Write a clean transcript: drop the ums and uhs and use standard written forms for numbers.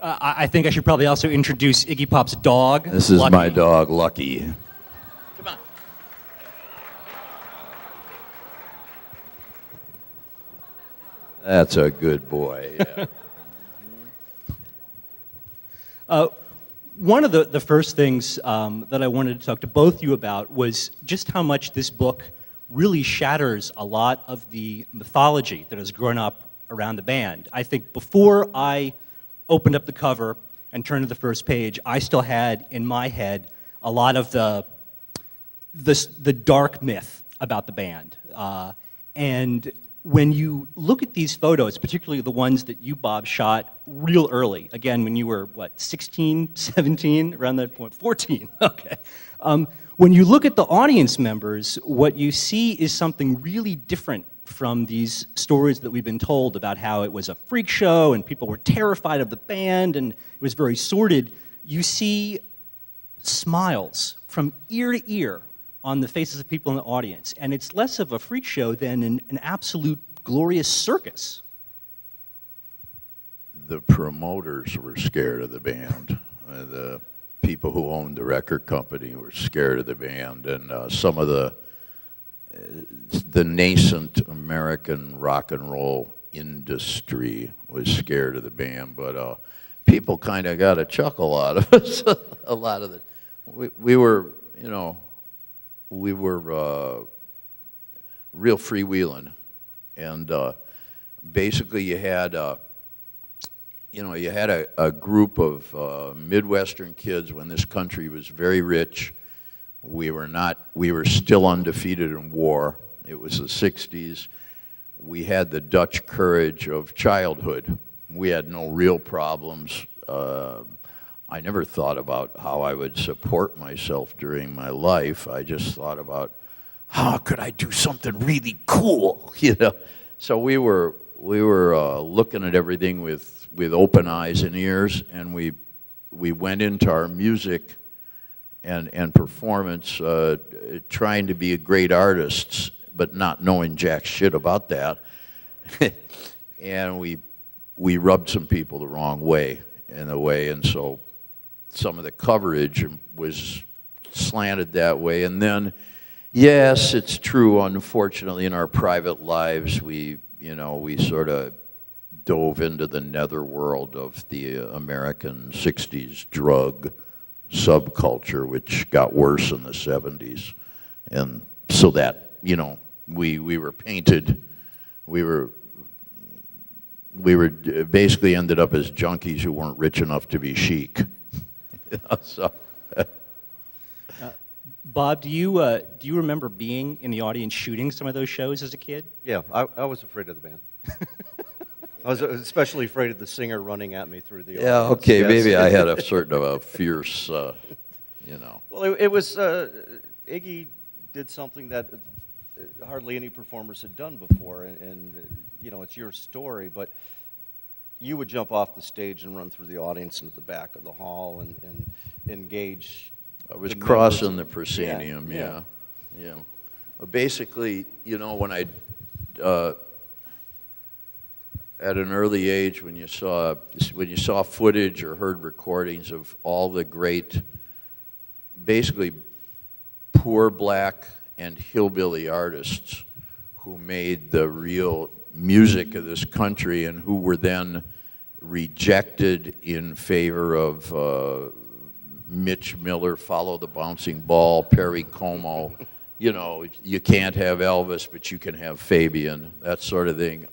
I think I should probably also introduce Iggy Pop's dog. This is Lucky. my dog, Lucky. Come on. That's a good boy. Yeah. One of the first things that I wanted to talk to both of you about was just how much this book really shatters a lot of the mythology that has grown up around the band. I think before I opened up the cover and turned to the first page, I still had in my head a lot of the dark myth about the band. And when you look at these photos, particularly the ones that you, Bob, shot real early, again, when you were, what, 16, 17, around that point, 14, okay. When you look at the audience members, what you see is something really different from these stories that we've been told about how it was a freak show and people were terrified of the band and it was very sordid. You see smiles from ear to ear on the faces of people in the audience, and it's less of a freak show than an absolute glorious circus. The promoters were scared of the band. The people who owned the record company were scared of the band, and some of the nascent American rock and roll industry was scared of the band, but people kind of got a chuckle out of us. A lot of we were, you know, we were real freewheeling, and basically you had a group of Midwestern kids when this country was very rich. We were still undefeated in war. It was the 60s. We had the Dutch courage of childhood. We had no real problems. I never thought about how I would support myself during my life. I just thought about how could I do something really cool, you know? So we were looking at everything with open eyes and ears, and we went into our music and performance trying to be great artists, but not knowing jack shit about that. And we rubbed some people the wrong way, in a way, and so some of the coverage was slanted that way. And then, yes, it's true, unfortunately, in our private lives, we sort of dove into the netherworld of the American 60s drug subculture, which got worse in the 70s. And so that, you know, we were painted, we were basically ended up as junkies who weren't rich enough to be chic. You know, so. Bob, do you remember being in the audience shooting some of those shows as a kid? Yeah, I was afraid of the band. I was especially afraid of the singer running at me through the audience. Yeah, okay, Yes. maybe I had a sort of a fierce, you know. Well, it was, Iggy did something that hardly any performers had done before, and you know, it's your story, but you would jump off the stage and run through the audience into the back of the hall and engage. I was crossing the proscenium, yeah. Basically, you know, when I, at an early age, when you saw footage or heard recordings of all the great, basically poor black and hillbilly artists who made the real music of this country and who were then rejected in favor of Mitch Miller, Follow the Bouncing Ball, Perry Como. You know, you can't have Elvis, but you can have Fabian, that sort of thing.